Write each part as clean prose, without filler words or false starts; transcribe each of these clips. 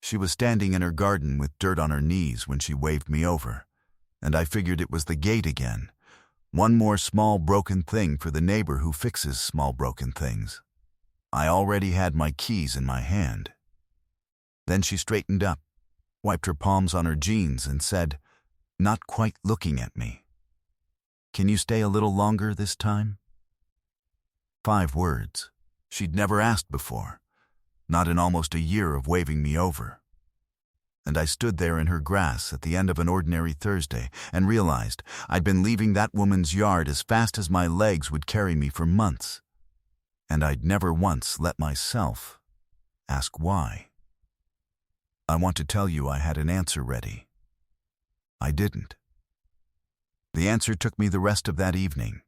She was standing in her garden with dirt on her knees when she waved me over, and I figured it was the gate again. One more small broken thing for the neighbor who fixes small broken things. I already had my keys in my hand. Then she straightened up, wiped her palms on her jeans, and said, not quite looking at me, "Can you stay a little longer this time?" 5 words. She'd never asked before, not in almost a year of waving me over. And I stood there in her grass at the end of an ordinary Thursday and realized I'd been leaving that woman's yard as fast as my legs would carry me for months. And I'd never once let myself ask why. I want to tell you I had an answer ready. I didn't. The answer took me the rest of that evening,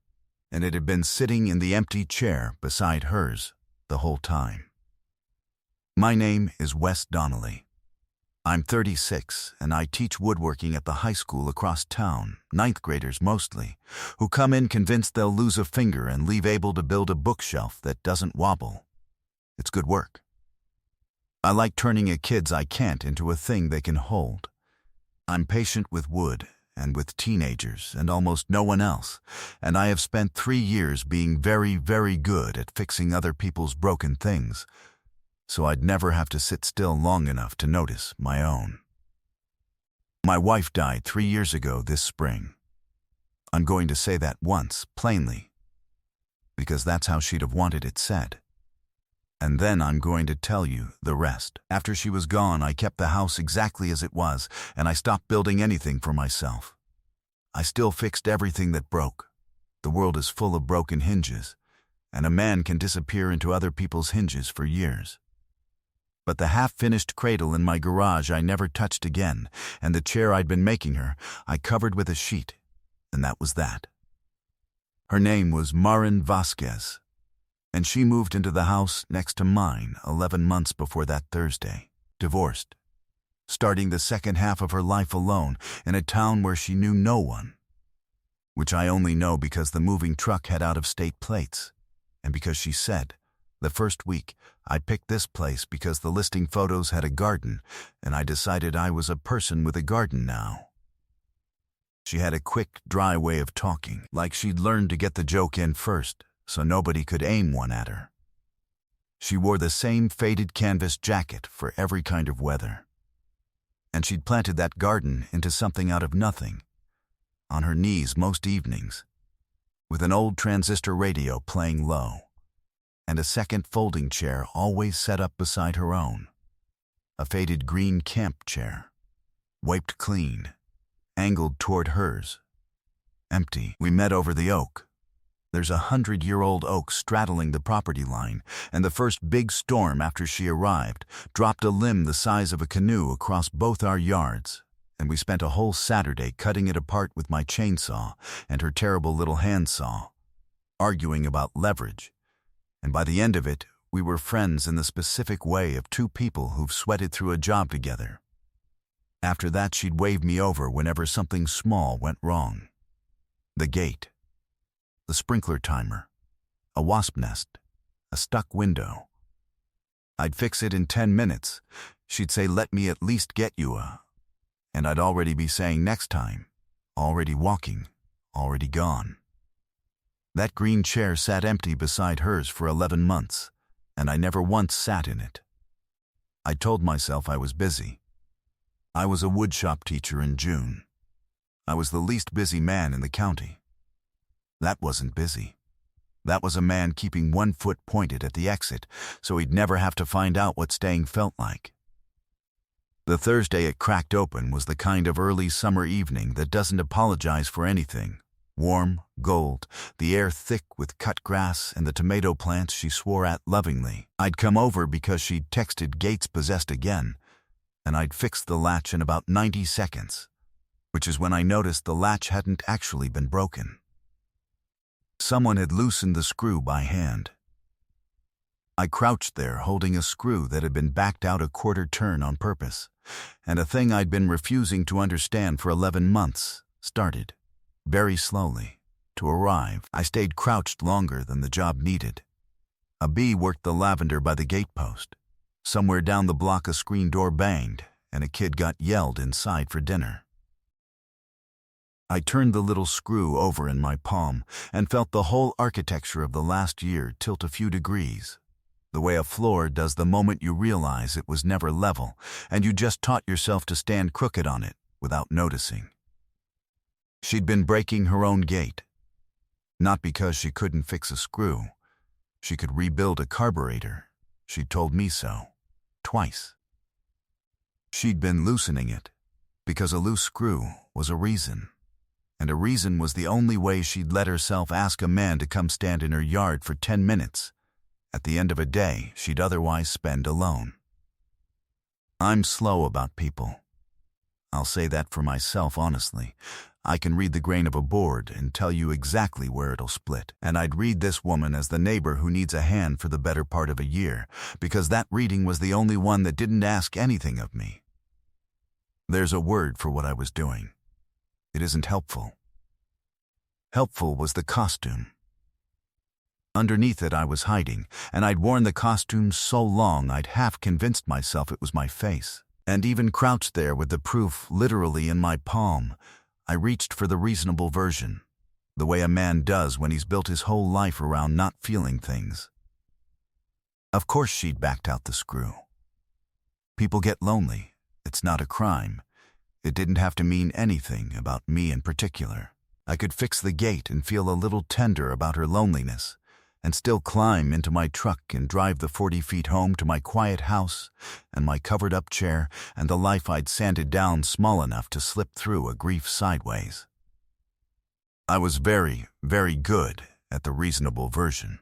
and it had been sitting in the empty chair beside hers the whole time. My name is Wes Donnelly. I'm 36, and I teach woodworking at the high school across town, 9th graders mostly, who come in convinced they'll lose a finger and leave able to build a bookshelf that doesn't wobble. It's good work. I like turning a kid's I can't into a thing they can hold. I'm patient with wood and with teenagers and almost no one else, and I have spent 3 years being very, very good at fixing other people's broken things, so I'd never have to sit still long enough to notice my own. My wife died 3 years ago this spring. I'm going to say that once, plainly, because that's how she'd have wanted it said. And then I'm going to tell you the rest. After she was gone, I kept the house exactly as it was, and I stopped building anything for myself. I still fixed everything that broke. The world is full of broken hinges, and a man can disappear into other people's hinges for years. But the half-finished cradle in my garage I never touched again, and the chair I'd been making her I covered with a sheet, and that was that. Her name was Marin Vasquez, and she moved into the house next to mine 11 months before that Thursday, divorced, starting the second half of her life alone in a town where she knew no one, which I only know because the moving truck had out-of-state plates, and because she said, the first week, I picked this place because the listing photos had a garden, and I decided I was a person with a garden now. She had a quick, dry way of talking, like she'd learned to get the joke in first, so nobody could aim one at her. She wore the same faded canvas jacket for every kind of weather. And she'd planted that garden into something out of nothing, on her knees most evenings, with an old transistor radio playing low, and a second folding chair always set up beside her own, a faded green camp chair, wiped clean, angled toward hers, empty. We met over the oak. There's a 100-year-old oak straddling the property line, and the first big storm after she arrived dropped a limb the size of a canoe across both our yards, and we spent a whole Saturday cutting it apart with my chainsaw and her terrible little handsaw, arguing about leverage, and by the end of it, we were friends in the specific way of 2 people who've sweated through a job together. After that, she'd wave me over whenever something small went wrong. The gate, the sprinkler timer, a wasp nest, a stuck window. I'd fix it in 10 minutes. She'd say, "Let me at least get you a..." And I'd already be saying next time, already walking, already gone. That green chair sat empty beside hers for 11 months, and I never once sat in it. I told myself I was busy. I was a woodshop teacher in June. I was the least busy man in the county. That wasn't busy. That was a man keeping 1 foot pointed at the exit, so he'd never have to find out what staying felt like. The Thursday it cracked open was the kind of early summer evening that doesn't apologize for anything. Warm, gold, the air thick with cut grass and the tomato plants she swore at lovingly. I'd come over because she'd texted Gates possessed again, and I'd fixed the latch in about 90 seconds, which is when I noticed the latch hadn't actually been broken. Someone had loosened the screw by hand. I crouched there holding a screw that had been backed out a quarter turn on purpose, and a thing I'd been refusing to understand for 11 months started, very slowly, to arrive. I stayed crouched longer than the job needed. A bee worked the lavender by the gatepost, Somewhere down the block a screen door banged, and a kid got yelled inside for dinner. I turned the little screw over in my palm and felt the whole architecture of the last year tilt a few degrees, the way a floor does the moment you realize it was never level and you just taught yourself to stand crooked on it without noticing. She'd been breaking her own gate. Not because she couldn't fix a screw. She could rebuild a carburetor. She'd told me so. Twice. She'd been loosening it because a loose screw was a reason. And a reason was the only way she'd let herself ask a man to come stand in her yard for 10 minutes at the end of a day she'd otherwise spend alone. I'm slow about people. I'll say that for myself honestly. I can read the grain of a board and tell you exactly where it'll split. And I'd read this woman as the neighbor who needs a hand for the better part of a year, because that reading was the only one that didn't ask anything of me. There's a word for what I was doing. It isn't helpful. Helpful was the costume. Underneath it I was hiding, and I'd worn the costume so long I'd half convinced myself it was my face. And even crouched there with the proof literally in my palm, I reached for the reasonable version, the way a man does when he's built his whole life around not feeling things. Of course she'd backed out the screw. People get lonely. It's not a crime. It didn't have to mean anything about me in particular. I could fix the gate and feel a little tender about her loneliness, and still climb into my truck and drive the 40 feet home to my quiet house and my covered-up chair and the life I'd sanded down small enough to slip through a grief sideways. I was very, very good at the reasonable version.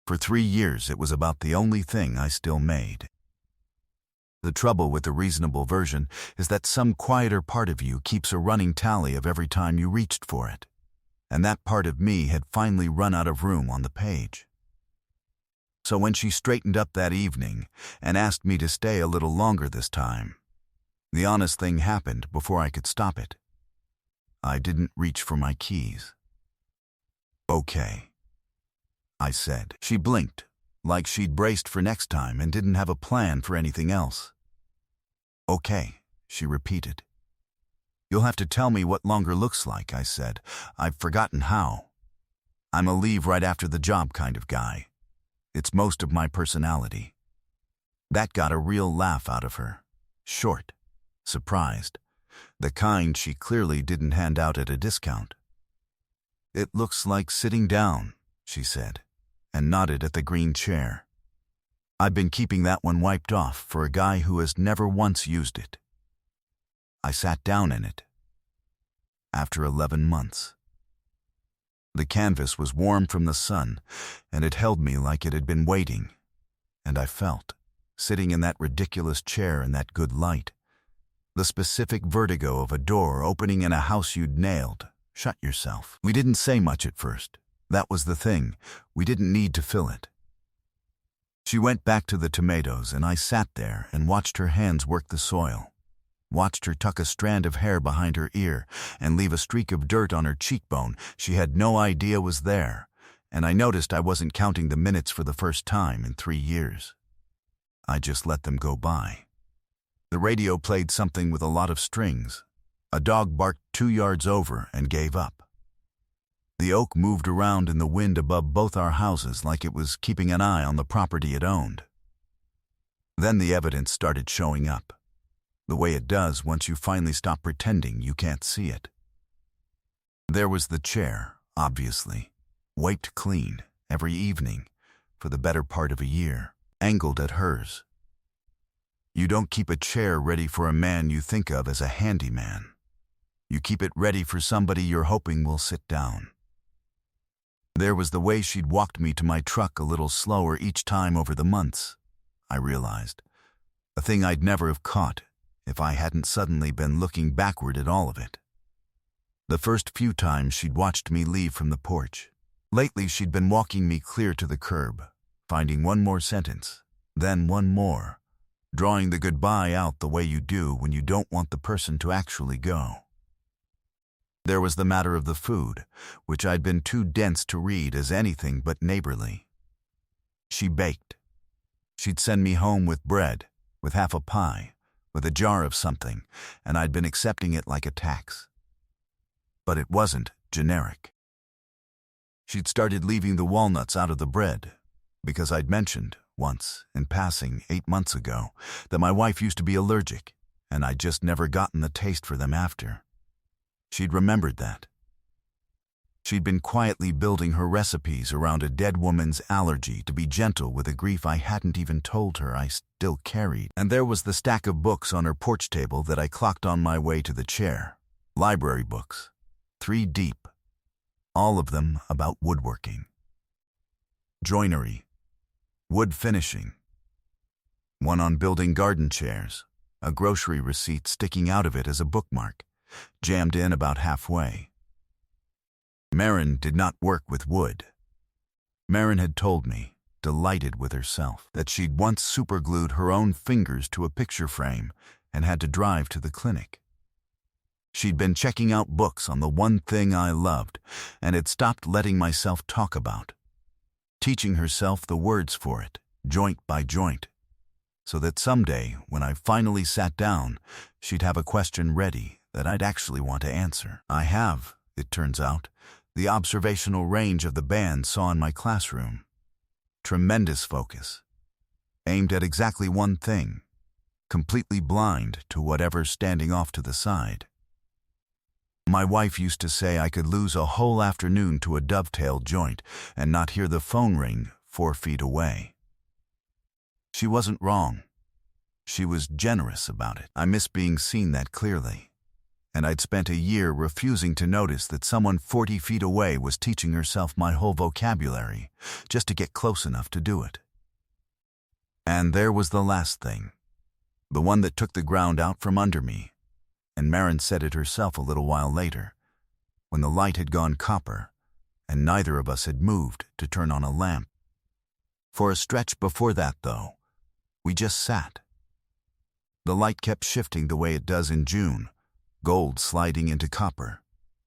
For 3 years it was about the only thing I still made. The trouble with the reasonable version is that some quieter part of you keeps a running tally of every time you reached for it. And that part of me had finally run out of room on the page. So when she straightened up that evening and asked me to stay a little longer this time, the honest thing happened before I could stop it. I didn't reach for my keys. "Okay," I said. She blinked, like she'd braced for next time and didn't have a plan for anything else. "Okay," she repeated. "You'll have to tell me what longer looks like," I said. "I've forgotten how. I'm a leave right after the job kind of guy. It's most of my personality." That got a real laugh out of her. Short, surprised, the kind she clearly didn't hand out at a discount. "It looks like sitting down," she said, and nodded at the green chair. "I've been keeping that one wiped off for a guy who has never once used it." I sat down in it. After 11 months. The canvas was warm from the sun, and it held me like it had been waiting. And I felt, sitting in that ridiculous chair in that good light, the specific vertigo of a door opening in a house you'd nailed. Shut yourself. We didn't say much at first. That was the thing. We didn't need to fill it. She went back to the tomatoes, and I sat there and watched her hands work the soil. Watched her tuck a strand of hair behind her ear and leave a streak of dirt on her cheekbone she had no idea was there, and I noticed I wasn't counting the minutes for the first time in 3 years. I just let them go by. The radio played something with a lot of strings. A dog barked 2 yards over and gave up. The oak moved around in the wind above both our houses like it was keeping an eye on the property it owned. Then the evidence started showing up. The way it does once you finally stop pretending you can't see it. There was the chair, obviously, wiped clean every evening for the better part of a year, angled at hers. You don't keep a chair ready for a man you think of as a handyman. You keep it ready for somebody you're hoping will sit down. There was the way she'd walked me to my truck a little slower each time over the months, I realized, a thing I'd never have caught if I hadn't suddenly been looking backward at all of it. The first few times she'd watched me leave from the porch. Lately she'd been walking me clear to the curb, finding one more sentence, then one more, drawing the goodbye out the way you do when you don't want the person to actually go. There was the matter of the food, which I'd been too dense to read as anything but neighborly. She baked. She'd send me home with bread, with half a pie, with a jar of something, and I'd been accepting it like a tax. But it wasn't generic. She'd started leaving the walnuts out of the bread, because I'd mentioned, once, in passing 8 months ago, that my wife used to be allergic, and I'd just never gotten the taste for them after. She'd remembered that. She'd been quietly building her recipes around a dead woman's allergy to be gentle with a grief I hadn't even told her I still carried. And there was the stack of books on her porch table that I clocked on my way to the chair. Library books, 3 deep, all of them about woodworking. Joinery, wood finishing, one on building garden chairs, a grocery receipt sticking out of it as a bookmark, jammed in about halfway. Marin did not work with wood. Marin had told me, delighted with herself, that she'd once superglued her own fingers to a picture frame and had to drive to the clinic. She'd been checking out books on the one thing I loved and had stopped letting myself talk about, teaching herself the words for it, joint by joint, so that someday, when I finally sat down, she'd have a question ready that I'd actually want to answer. I have, it turns out, the observational range of the band saw in my classroom. Tremendous focus, aimed at exactly one thing, completely blind to whatever's standing off to the side. My wife used to say I could lose a whole afternoon to a dovetail joint and not hear the phone ring 4 feet away. She wasn't wrong. She was generous about it. I miss being seen that clearly. And I'd spent a year refusing to notice that someone 40 feet away was teaching herself my whole vocabulary, just to get close enough to do it. And there was the last thing, the one that took the ground out from under me, and Marin said it herself a little while later, when the light had gone copper, and neither of us had moved to turn on a lamp. For a stretch before that, though, we just sat. The light kept shifting the way it does in June, gold sliding into copper,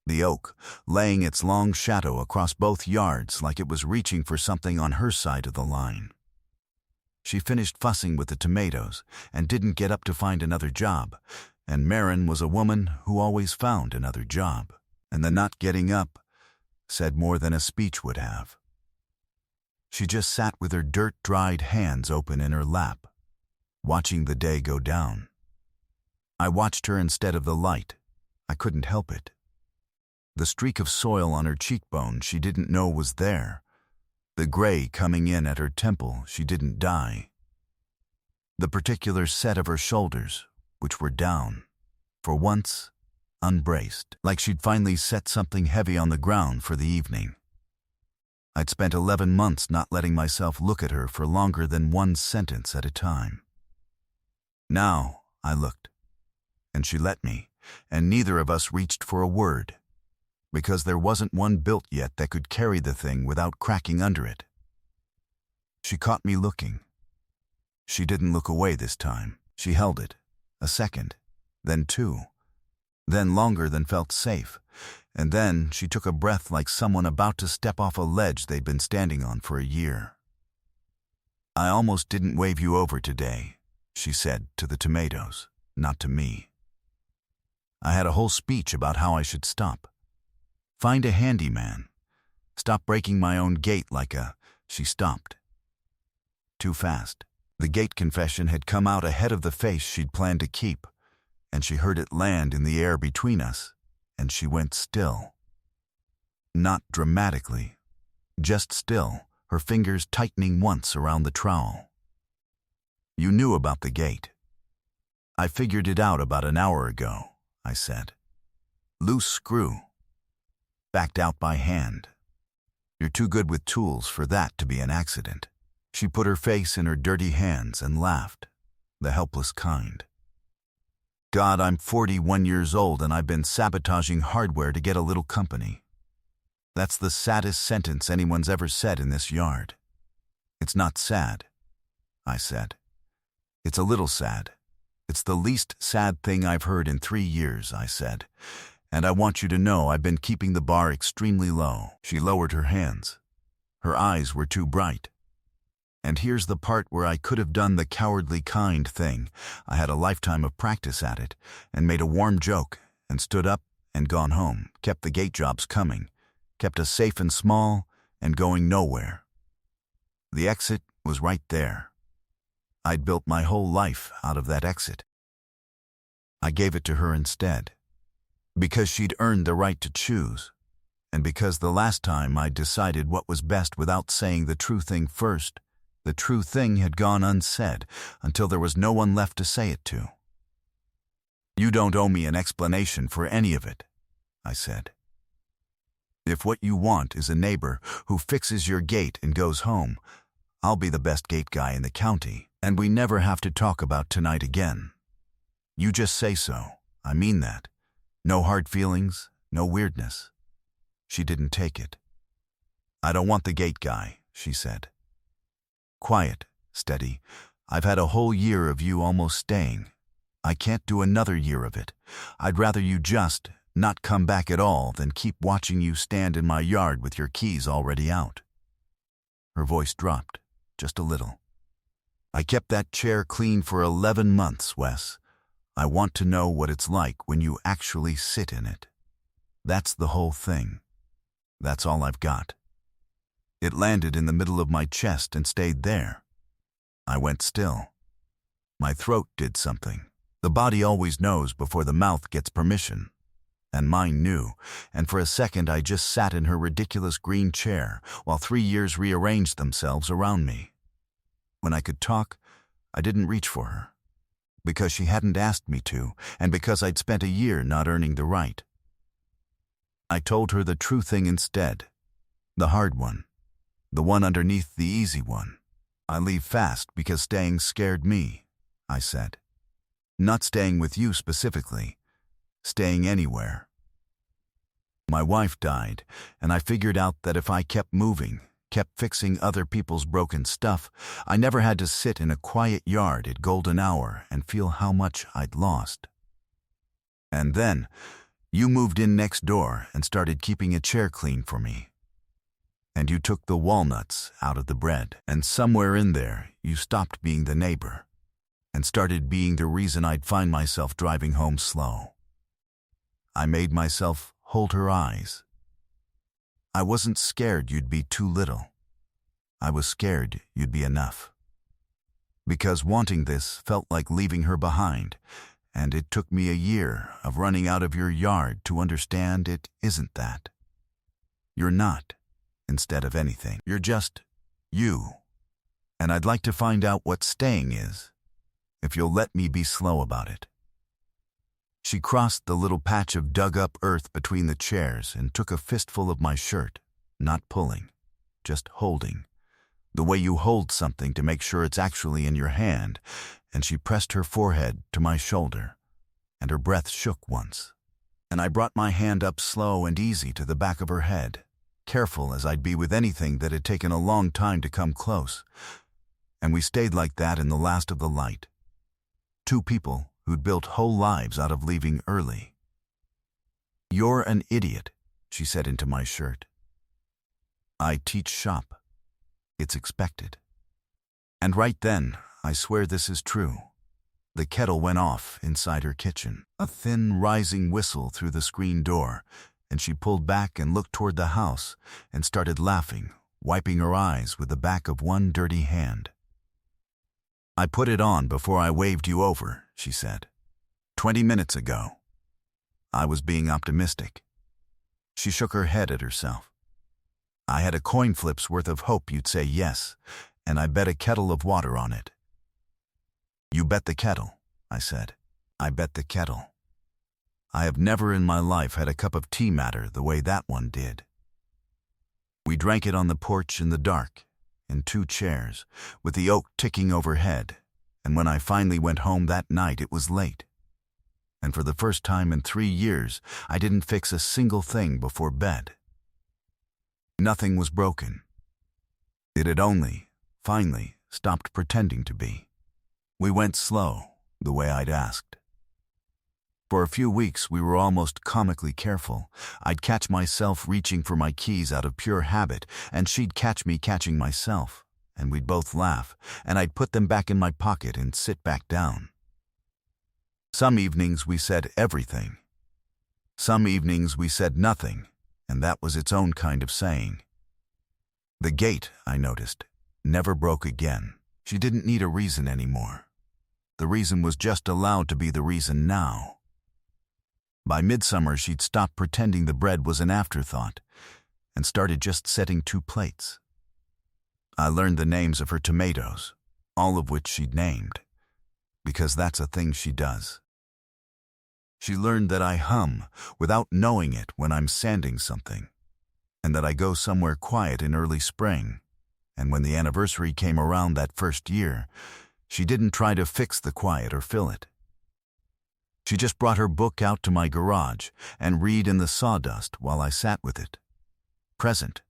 the oak laying its long shadow across both yards like it was reaching for something on her side of the line. She finished fussing with the tomatoes and didn't get up to find another job, and Marin was a woman who always found another job, and the not getting up said more than a speech would have. She just sat with her dirt-dried hands open in her lap, watching the day go down. I watched her instead of the light. I couldn't help it. The streak of soil on her cheekbone she didn't know was there. The gray coming in at her temple she didn't dye. The particular set of her shoulders, which were down, for once, unbraced, like she'd finally set something heavy on the ground for the evening. I'd spent 11 months not letting myself look at her for longer than one sentence at a time. Now I looked, and she let me, and neither of us reached for a word, because there wasn't one built yet that could carry the thing without cracking under it. She caught me looking. She didn't look away this time. She held it, a second, then 2, then longer than felt safe, and then she took a breath like someone about to step off a ledge they'd been standing on for a year. "I almost didn't wave you over today," she said to the tomatoes, not to me. I had a whole speech about how I should stop. Find a handyman. Stop breaking my own gate like a... She stopped. Too fast. The gate confession had come out ahead of the face she'd planned to keep, and she heard it land in the air between us, and she went still. Not dramatically, just still, her fingers tightening once around the trowel. "You knew about the gate." "I figured it out about an hour ago," I said. "Loose screw. Backed out by hand. You're too good with tools for that to be an accident." She put her face in her dirty hands and laughed, the helpless kind. "God, I'm 41 years old and I've been sabotaging hardware to get a little company. That's the saddest sentence anyone's ever said in this yard." "It's not sad," I said. "It's a little sad. It's the least sad thing I've heard in 3 years," I said. "And I want you to know I've been keeping the bar extremely low." She lowered her hands. Her eyes were too bright. And here's the part where I could have done the cowardly kind thing. I had a lifetime of practice at it, and made a warm joke, and stood up and gone home, kept the gate jobs coming, kept us safe and small, and going nowhere. The exit was right there. I'd built my whole life out of that exit. I gave it to her instead, because she'd earned the right to choose, and because the last time I decided what was best without saying the true thing first, the true thing had gone unsaid until there was no one left to say it to. You don't owe me an explanation for any of it, I said. If what you want is a neighbor who fixes your gate and goes home, I'll be the best gate guy in the county, and we never have to talk about tonight again. You just say so. I mean that. No hard feelings, no weirdness. She didn't take it. I don't want the gate guy, she said. Quiet, steady. I've had a whole year of you almost staying. I can't do another year of it. I'd rather you just not come back at all than keep watching you stand in my yard with your keys already out. Her voice dropped, just a little. I kept that chair clean for 11 months, Wes. I want to know what it's like when you actually sit in it. That's the whole thing. That's all I've got. It landed in the middle of my chest and stayed there. I went still. My throat did something. The body always knows before the mouth gets permission. And mine knew, and for a second I just sat in her ridiculous green chair while 3 years rearranged themselves around me. When I could talk, I didn't reach for her, because she hadn't asked me to, and because I'd spent a year not earning the right. I told her the true thing instead, the hard one, the one underneath the easy one. I leave fast because staying scared me, I said. Not staying with you specifically, staying anywhere. My wife died, and I figured out that if I kept moving, kept fixing other people's broken stuff, I never had to sit in a quiet yard at golden hour and feel how much I'd lost. And then, you moved in next door and started keeping a chair clean for me. And you took the walnuts out of the bread, and somewhere in there, you stopped being the neighbor and started being the reason I'd find myself driving home slow. I made myself hold her eyes. I wasn't scared you'd be too little. I was scared you'd be enough. Because wanting this felt like leaving her behind, and it took me a year of running out of your yard to understand it isn't that. You're not, instead of anything. You're just you. And I'd like to find out what staying is, if you'll let me be slow about it. She crossed the little patch of dug-up earth between the chairs and took a fistful of my shirt, not pulling, just holding, the way you hold something to make sure it's actually in your hand, and she pressed her forehead to my shoulder, and her breath shook once. And I brought my hand up slow and easy to the back of her head, careful as I'd be with anything that had taken a long time to come close. And we stayed like that in the last of the light. Two people who'd built whole lives out of leaving early. You're an idiot, she said into my shirt. I teach shop. It's expected. And right then, I swear this is true, the kettle went off inside her kitchen. A thin, rising whistle through the screen door, and she pulled back and looked toward the house and started laughing, wiping her eyes with the back of one dirty hand. I put it on before I waved you over, she said. 20 minutes ago. I was being optimistic. She shook her head at herself. I had a coin flip's worth of hope you'd say yes, and I bet a kettle of water on it. You bet the kettle, I said. I bet the kettle. I have never in my life had a cup of tea matter the way that one did. We drank it on the porch in the dark, in 2 chairs, with the oak ticking overhead, and when I finally went home that night it was late. And for the first time in 3 years, I didn't fix a single thing before bed. Nothing was broken. It had only, finally, stopped pretending to be. We went slow, the way I'd asked. For a few weeks we were almost comically careful. I'd catch myself reaching for my keys out of pure habit, and she'd catch me catching myself, and we'd both laugh, and I'd put them back in my pocket and sit back down. Some evenings we said everything. Some evenings we said nothing, and that was its own kind of saying. The gate, I noticed, never broke again. She didn't need a reason anymore. The reason was just allowed to be the reason now. By midsummer, she'd stopped pretending the bread was an afterthought and started just setting 2 plates. I learned the names of her tomatoes, all of which she'd named, because that's a thing she does. She learned that I hum without knowing it when I'm sanding something, and that I go somewhere quiet in early spring. And when the anniversary came around that first year, she didn't try to fix the quiet or fill it. She just brought her book out to my garage and read in the sawdust while I sat with it. Present,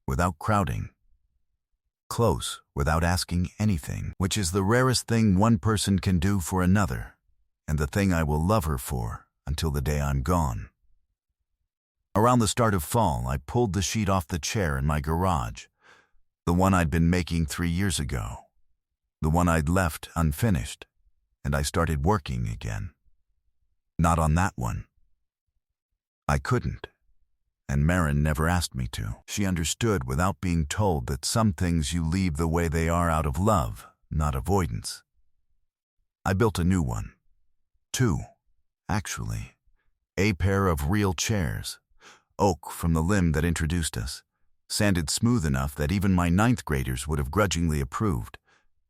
without crowding. Close, without asking anything, which is the rarest thing one person can do for another, and the thing I will love her for until the day I'm gone. Around the start of fall, I pulled the sheet off the chair in my garage, the one I'd been making 3 years ago, the one I'd left unfinished, and I started working again. Not on that one. I couldn't, and Marin never asked me to. She understood without being told that some things you leave the way they are out of love, not avoidance. I built a new one. 2, actually. A pair of real chairs, oak from the limb that introduced us, sanded smooth enough that even my 9th graders would have grudgingly approved,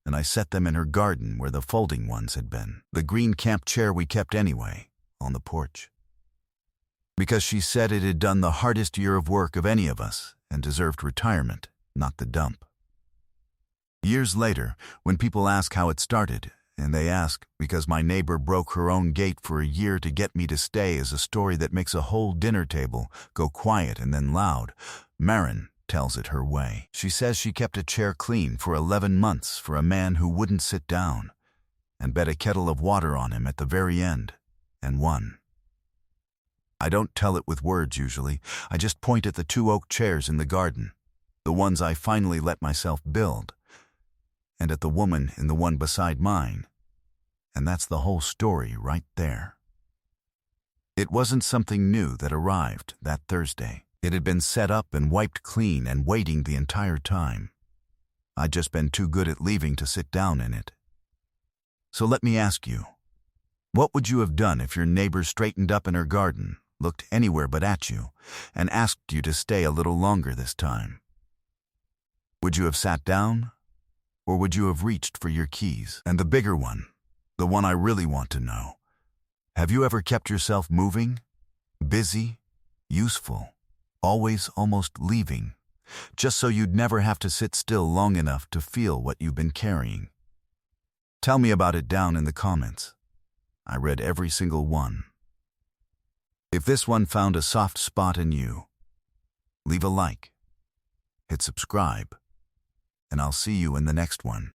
and I set them in her garden where the folding ones had been. The green camp chair we kept anyway, on the porch. Because she said it had done the hardest year of work of any of us and deserved retirement, not the dump. Years later, when people ask how it started, and they ask because my neighbor broke her own gate for a year to get me to stay as a story that makes a whole dinner table go quiet and then loud, Marin tells it her way. She says she kept a chair clean for 11 months for a man who wouldn't sit down, and bet a kettle of water on him at the very end, and won. I don't tell it with words usually. I just point at the 2 oak chairs in the garden, the ones I finally let myself build, and at the woman in the one beside mine, and that's the whole story right there. It wasn't something new that arrived that Thursday. It had been set up and wiped clean and waiting the entire time. I'd just been too good at leaving to sit down in it. So let me ask you, what would you have done if your neighbor straightened up in her garden, looked anywhere but at you, and asked you to stay a little longer this time? Would you have sat down? Or would you have reached for your keys? And the bigger one, the one I really want to know, have you ever kept yourself moving, busy, useful, always almost leaving, just so you'd never have to sit still long enough to feel what you've been carrying? Tell me about it down in the comments. I read every single one. If this one found a soft spot in you, leave a like, hit subscribe, and I'll see you in the next one.